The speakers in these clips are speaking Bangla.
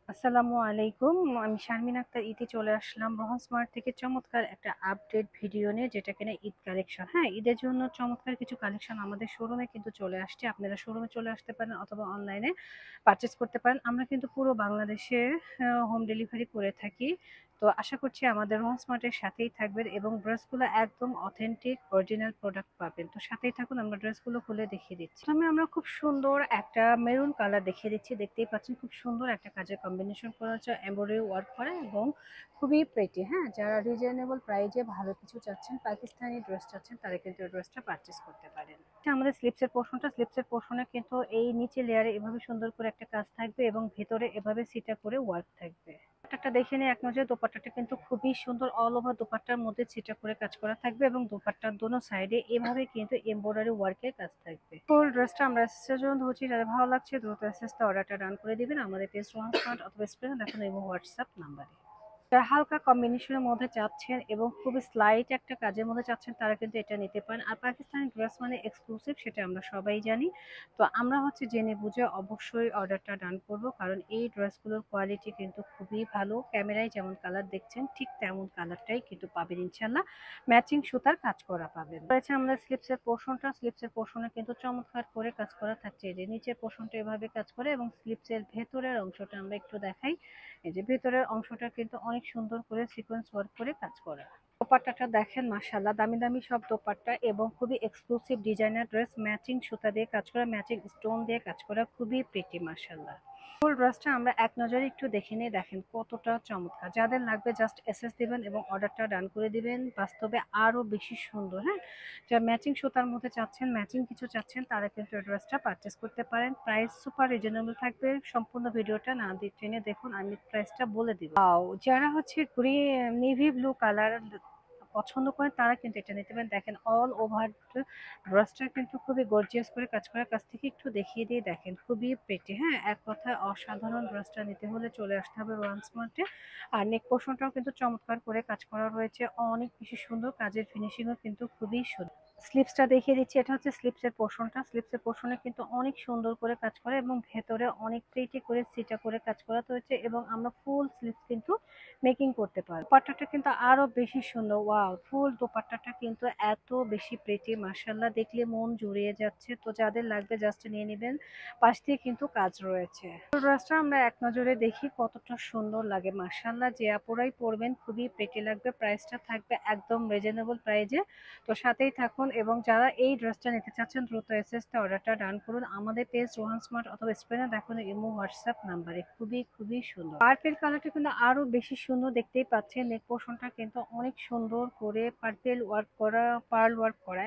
আসসালামু আলাইকুম। আমি শারমিন আক্তার ইতি চলে আসলাম রোহান স্মার্ট থেকে চমৎকার একটা আপডেট ভিডিও নিয়ে, যেটা কিনা ঈদ কালেকশন। হ্যাঁ, ঈদের জন্য চমৎকার কিছু কালেকশন আমাদের শোরুমে কিন্তু চলে আসছে। আপনারা শোরুমে চলে আসতে পারেন অথবা অনলাইনে পারচেজ করতে পারেন। আমরা কিন্তু পুরো বাংলাদেশে হোম ডেলিভারি করে থাকি। তো আশা করছি আমাদের রোহান স্মার্টের সাথেই থাকবেন এবং ড্রেসগুলো একদম অথেন্টিক অরিজিনাল প্রোডাক্ট পাবেন। তো সাথেই থাকুন, আমরা ড্রেসগুলো খুলে দেখিয়ে দিচ্ছি। প্রথমে আমরা খুব সুন্দর একটা মেরুন কালার দেখিয়ে দিচ্ছি। দেখতেই পাচ্ছেন খুব সুন্দর একটা কাজের কম্বিনেশন করা হচ্ছে, এমব্রয়ডারি ওয়ার্ক করা এবং খুবই প্রেটি। হ্যাঁ, যারা রিজনেবল প্রাইজে ভালো কিছু চাচ্ছেন, পাকিস্তানি ড্রেস চাচ্ছেন, তারা কিন্তু এই ড্রেসটা পারচেস করতে পারেন। আমাদের স্লিপসের পোর্শনে কিন্তু এই নিচে লেয়ারে এভাবে সুন্দর করে একটা কাজ থাকবে এবং ভেতরে এভাবে সিটা করে ওয়ার্ক থাকবে। দোপাট্টাটা দেখে নিয়ে এক নজরে, দোপাট্টাটা কিন্তু খুবই সুন্দর। অল ওভার দোপাট্টার মধ্যে ছিটা করে কাজ করা থাকবে এবং দোপাট্টার দোনো সাইডে এভাবে কিন্তু এমব্রয়ডারি ওয়ার্কের কাজ থাকবে। ফুল ড্রেসটা আমরা এসএসের জন্য ধরছি। যাদের ভালো লাগছে দ্রুত এসএসটা অর্ডারটা ডান করে দিবেন আমাদের পেজ ওয়ান স্মার্ট অথবা স্ক্রিনে দেখুন এবং হোয়াটসঅ্যাপ নাম্বারে। যারা হালকা কম্বিনেশনের মধ্যে চাচ্ছেন এবং খুবই স্লাইট একটা কাজের মধ্যে চাচ্ছেন, তারা কিন্তু এটা নিতে পারেন। আর পাকিস্তানি ড্রেস মানে এক্সক্লুসিভ, সেটা আমরা সবাই জানি। তো আমরা জেনে বুঝে অবশ্যই অর্ডারটা ডান করব, কারণ এই ড্রেসগুলোর কোয়ালিটি কিন্তু খুবই ভালো। ক্যামেরায় যেমন কালার দেখছেন ঠিক তেমন কালারটাই কিন্তু পাবেন ইনশাল্লাহ। ম্যাচিং সুতার কাজ করা পাবেন। রয়েছে আমরা স্লিপসের পোর্শনে কিন্তু চমৎকার করে কাজ করা থাকছে। এই যে নিচের পোর্শনটা এভাবে কাজ করে এবং স্লিপসের ভেতরের অংশটা আমরা একটু দেখাই। এই যে ভেতরের অংশটা কিন্তু অনেক সুন্দর করে সিকোয়েন্স ওয়ার্ক করে কাজ করা। দোপাট্টাটা দেখেন, মাশাআল্লাহ, দামি দামি সব দোপাট্টা এবং খুবই এক্সক্লুসিভ ডিজাইনার ড্রেস, ম্যাচিং সুতা দিয়ে কাজ করা, ম্যাচিং স্টোন দিয়ে কাজ করা, খুবই প্রিটি মাশাআল্লাহ। ফুল ড্রেসটা আমরা এক নজরে একটু দেখে নিয়ে, দেখেন কতটা চমৎকার। যাদের লাগবে জাস্ট এসএস দিবেন এবং অর্ডারটা ডান করে দিবেন। বাস্তবে আরো বেশি সুন্দর। হ্যাঁ, যারা ম্যাচিং সুতার মধ্যে চাচ্ছেন, ম্যাচিং কিছু চাচ্ছেন, তারা কিন্তু এই ড্রেসটা পারচেস করতে পারেন। প্রাইস সুপার রিজনেবল থাকবে। সম্পূর্ণ ভিডিওটা না টেনে দেখুন, আমি প্রাইসটা বলে দিব। যারা নেভি ব্লু কালার পছন্দ করেন, তারা কিন্তু এটা নিতে পারেন। দেখেন অল ওভার ড্রেসটা কিন্তু খুবই গর্জিয়াস করে কাজ করার, কাছ থেকে একটু দেখিয়ে দিয়ে দেখেন খুবই প্রিটি। হ্যাঁ, এক কথায় অসাধারণ। ড্রেসটা নিতে হলে চলে আসতে হবে ওয়ান্স মার্টে। আর নেক পোর্শনটাও কিন্তু চমৎকার করে কাজ করা রয়েছে, অনেক বেশি সুন্দর। কাজের ফিনিশিংও কিন্তু খুবই সুন্দর। স্লিপসটা দেখিয়ে দিচ্ছি। এটা হচ্ছে স্লিপসের পোর্শনে কিন্তু অনেক সুন্দর করে কাজ করে এবং ভেতরে অনেক প্রিটি করে সিটা করে কাজ করা হয়েছে এবং আমরা ফুল স্লিপস কিন্তু মেকিং করতে পারবো। দোপাট্টাটা কিন্তু আরো বেশি সুন্দর। ওয়াও, ফুল দোপাট্টাটা কিন্তু এত বেশি প্রিটি, মাশাআল্লাহ, দেখলে মন জুড়িয়ে যাচ্ছে। তো যাদের লাগবে জাস্ট নিয়ে নেবেন, পাশ দিয়ে কিন্তু কাজ রয়েছে। ড্রেসটা আমরা এক নজরে দেখি কতটা সুন্দর লাগে। মাশাআল্লাহ, যে আপুরাই পরবেন খুবই প্রিটি লাগবে। প্রাইসটা থাকবে একদম রিজনেবল প্রাইজে। তো সাথেই থাকুন এবং যারা এই ড্রেসটা নিতে চাচ্ছেন দ্রুত এসএসতে অর্ডারটা ডান করুন আমাদের পেজ রোহান স্মার্ট অথবা স্ক্রিনে দেখুন ইমো হোয়াটসঅ্যাপ নাম্বারে। খুবই খুবই সুন্দর। পার্পেল কালারটা কিন্তু আরো বেশি সুন্দর, দেখতেই পাচ্ছেন। নেক পোর্শনটা কিন্তু অনেক সুন্দর করে পার্পেল ওয়ার্ক করা, পার্ল ওয়ার্ক করা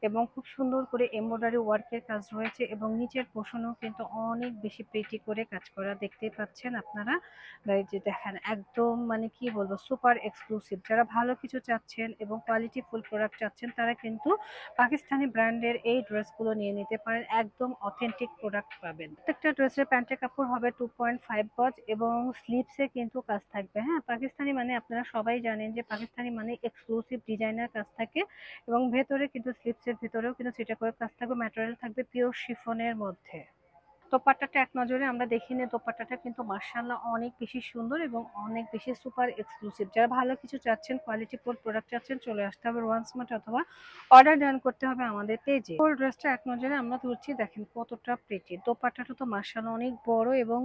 এবং খুব সুন্দর করে এমব্রয়ডারি ওয়ার্কের কাজ রয়েছে এবং নিচের পোর্শনেও কিন্তু অনেক বেশি প্রিটি করে কাজ করা, দেখতেই পাচ্ছেন আপনারা। এই যে দেখেন, একদম মানে কি বলবো, সুপার এক্সক্লুসিভ। যারা ভালো কিছু চাচ্ছেন এবং কোয়ালিটি ফুল প্রোডাক্ট চাচ্ছেন, তারা কিন্তু পাকিস্তানি ব্র্যান্ডের এই ড্রেসগুলো নিয়ে নিতে পারেন। একদম অথেন্টিক প্রোডাক্ট পাবেন। প্রত্যেকটা ড্রেসের প্যান্টের কাপড় হবে 2.5 গজ এবং স্লিভসে কিন্তু কাজ থাকবে। হ্যাঁ, পাকিস্তানি মানে আপনারা সবাই জানেন যে পাকিস্তানি মানে এক্সক্লুসিভ ডিজাইনার কাজ থাকে এবং ভেতরে কিন্তু স্লিভসের ভেতরেও কিন্তু সেটা করে কাজ থাকবে। ম্যাটেরিয়াল থাকবে পিওর শিফনের মধ্যে। দোপাট্টাটা এক নজরে আমরা দেখি নিই। দোপাট্টাটা কিন্তু মাশাআল্লাহ অনেক বেশি সুন্দর এবং অনেক বেশি সুপার এক্সক্লুসিভ। যারা ভালো কিছু চাচ্ছেন, কোয়ালিটি ফুল প্রোডাক্ট চাচ্ছেন, চলে আসতে হবে ওয়ান স্মার্ট অথবা অর্ডার ডান করতে হবে আমাদের পেজে। ফুল ড্রেসটা এক নজরে আমরা ধরছি, দেখেন কতটা প্রিটি। দোপাট্টাটা তো মাশাআল্লাহ অনেক বড় এবং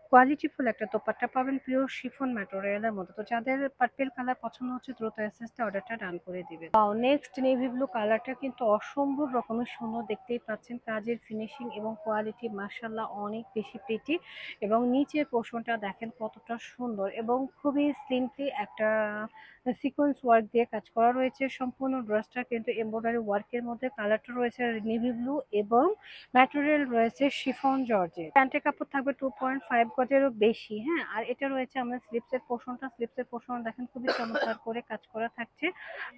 কোয়ালিটি ফুল একটা দোপাট্টা পাবেন পিওর শিফন ম্যাটেরিয়ালের মধ্যে। তো যাদের পার্পেল কালার পছন্দ হচ্ছে দ্রুত এসএসতে অর্ডারটা ডান করে দিবেন। নেক্সট নেভি ব্লু কালারটা কিন্তু অসম্ভব রকমের সুন্দর, দেখতেই পাচ্ছেন। কাজের ফিনিশিং এবং কোয়ালিটি মাশাআল্লাহ অনেক বেশি প্রিটি এবং নিচের পোর্শনটা দেখেন কতটা সুন্দর এবং খুবই সিম্পলি একটা সিকোয়েন্স ওয়ার্ক দিয়ে কাজ করা রয়েছে। সম্পূর্ণ ড্রেসটা কিন্তু এমব্রয়ডারি ওয়ার্কের মধ্যে। কালারটা রয়েছে নেভি ব্লু এবং ম্যাটেরিয়াল রয়েছে শিফন জর্জেট। প্যান্টের কাপড় থাকবে 2.5 গজেরও বেশি। হ্যাঁ, আর এটা রয়েছে আমরা স্লিপসের পোর্শন দেখেন খুবই চমৎকার করে কাজ করা থাকছে।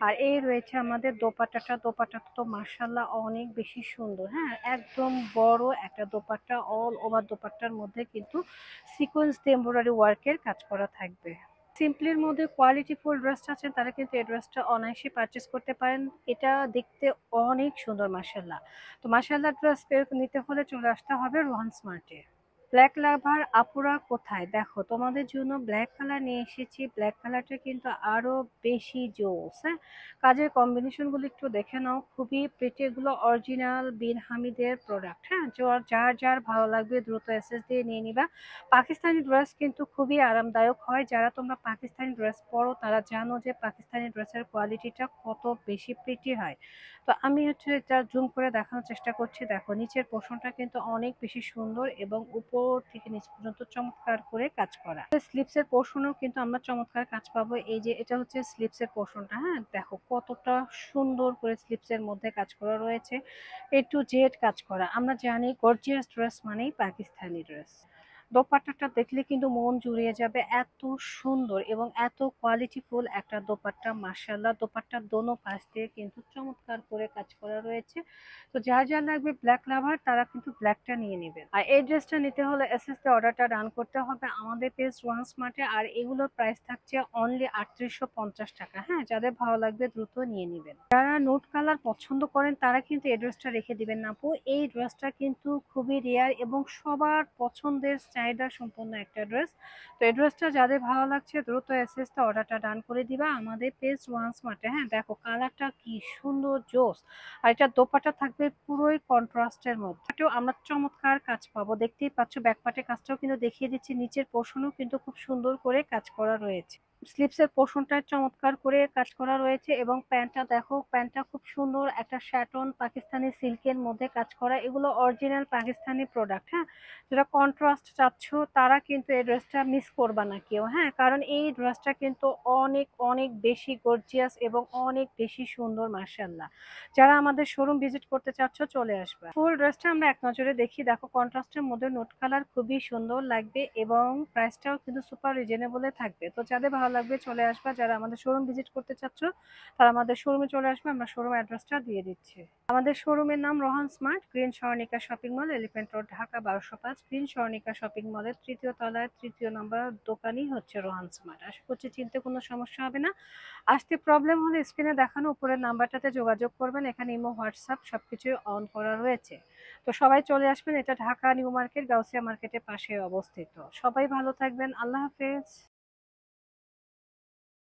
আর এই রয়েছে আমাদের দোপাট্টাটা তো মাশাআল্লাহ অনেক বেশি সুন্দর। হ্যাঁ, একদম বড় একটা দোপাট্টা, অল ওভার দোপাট্টার মধ্যে কিন্তু সিকোয়েন্স দিয়ে এমব্রয়ডারি ওয়ার্কের কাজ করা থাকবে। সিম্পলির মধ্যে কোয়ালিটি ফুল ড্রেসটা আছেন, তারা কিন্তু এই ড্রেসটা অনায়াসে পারচেস করতে পারেন। এটা দেখতে অনেক সুন্দর মাশাআল্লাহ। তো মাশাআল্লাহ ড্রেস নিতে হলে চলে আসতে হবে রোহান স্মার্টে। ব্ল্যাক লাভার আপুরা কোথায়? দেখো তোমাদের জন্য ব্ল্যাক কালার নিয়ে এসেছি। ব্ল্যাক কালারটা কিন্তু আরো বেশি জোস। হ্যাঁ, কাজের কম্বিনেশন গুলো একটু দেখে নাও, খুবই প্রিটি। এগুলো অরিজিনাল বিন হামিদের প্রোডাক্ট। হ্যাঁ, যার যার ভালো লাগবে দ্রুত এসএস দিয়ে নিয়ে নিবা। পাকিস্তানি ড্রেস কিন্তু খুবই আরামদায়ক হয়। যারা তোমরা পাকিস্তানি ড্রেস পরো তারা জানো যে পাকিস্তানি ড্রেসের কোয়ালিটিটা কত বেশি প্রিটি হয়। তো আমি হচ্ছে এটা জুম করে দেখানোর চেষ্টা করছি। দেখো নিচের পোর্শনটা কিন্তু অনেক বেশি সুন্দর এবং উপর থেকে নিচ পর্যন্ত চমৎকার করে কাজ করা। স্লিপস এর পোর্শনেও কিন্তু আমরা চমৎকার কাজ পাবো। এই যে এটা হচ্ছে স্লিপস এর পোর্শনটা। হ্যাঁ, দেখো কতটা সুন্দর করে স্লিপস এর মধ্যে কাজ করা রয়েছে, এ টু জেড কাজ করা। আমরা জানি গর্জিয়াস ড্রেস মানেই পাকিস্তানি ড্রেস। দোপাট্টাটা দেখলে কিন্তু মন জুড়িয়ে যাবে, এত সুন্দর এবং এত কোয়ালিটিফুল একটা দোপাট্টা। মাশাআল্লাহ, দোপাট্টার দোনো পাশ দিয়ে কিন্তু চমৎকার করে কাজ করা রয়েছে। তো যার যার লাগবে ব্ল্যাক লাভার তারা কিন্তু ব্ল্যাকটা নিয়ে নেবেন। আর এই ড্রেসটা নিতে হলে এসএস তে অর্ডারটা ডান করতে হবে আমাদের পেজ ওয়ান স্মার্টে। আর এগুলোর প্রাইস থাকছে অনলি 3850 টাকা। হ্যাঁ, যাদের ভালো লাগবে দ্রুত নিয়ে নেবেন। যারা নোট কালার পছন্দ করেন তারা কিন্তু এই ড্রেসটা রেখে দিবেন না আপু। এই ড্রেসটা কিন্তু খুবই রেয়ার এবং সবার পছন্দের চাহিদা সম্পন্ন একটা ড্রেস। তো এই ড্রেসটা যাদের ভালো লাগছে দ্রুত এসএস তে অর্ডারটা ডান করে দিবা আমাদের পেজ ওয়ান স্মার্টে। হ্যাঁ, দেখো কালারটা কি সুন্দর, জোস। আর এটা দোপাট্টা থাকবে পুরোই কন্ট্রাস্টের মধ্যে। এটাও আমরা চমৎকার কাজ পাবো, দেখতেই পাচ্ছ। ব্যাকপার্টের কাজটাও কিন্তু দেখিয়ে দিচ্ছি। নিচের পোর্শনও কিন্তু খুব সুন্দর করে কাজ করা রয়েছে। স্লিপসের পোর্শনটায় চমৎকার করে কাজ করা রয়েছে এবং প্যান্টটা দেখো, প্যান্টটা খুব সুন্দর একটা শ্যাটন পাকিস্তানি সিল্কের মধ্যে কাজ করা। এগুলো অরিজিনাল পাকিস্তানি প্রোডাক্ট। হ্যাঁ, যারা কন্ট্রাস্ট চাচ্ছ তারা কিন্তু এই ড্রেসটা মিস করবা না কেউ। হ্যাঁ, কারণ এই ড্রেসটা কিন্তু অনেক অনেক বেশি গর্জিয়াস এবং অনেক বেশি সুন্দর। মাশাআল্লাহ, যারা আমাদের শোরুম ভিজিট করতে চাচ্ছ চলে আসবে। ফুল ড্রেসটা আমরা এক নজরে দেখি। দেখো কন্ট্রাস্টের মধ্যে নোট কালার খুবই সুন্দর লাগবে এবং প্রাইসটাও কিন্তু সুপার রিজনেবলে থাকবে। তো যাদের ভালো লাগবে চলে আসবা। যারা আমাদের শোরুম ভিজিট করতে চাচ্ছ তারা আমাদের শোরুমে চলে আসবে। আমরা শোরুম অ্যাড্রেসটা দিয়ে দিচ্ছি। আমাদের শোরুমের নাম Rohan smart, green Swarnika shopping mall, elephant road, Dhaka 1205। Green Swarnika shopping মলের তৃতীয় তলায় 3য় নম্বর দোকানই হচ্ছে রোহান স্মার্ট। আশা করছি চিনতে কোনো সমস্যা হবে না। আসতে প্রবলেম হলে স্ক্রিনে দেখানো উপরের নাম্বারটাতে যোগাযোগ করবেন। এখানে ইমো, হোয়াটসঅ্যাপ সবকিছুই অন করা রয়েছে। তো সবাই চলে আসবেন। এটা ঢাকা নিউ মার্কেট, গাউসিয়া মার্কেটের পাশে অবস্থিত। সবাই ভালো থাকবেন। আল্লাহ হাফেজ।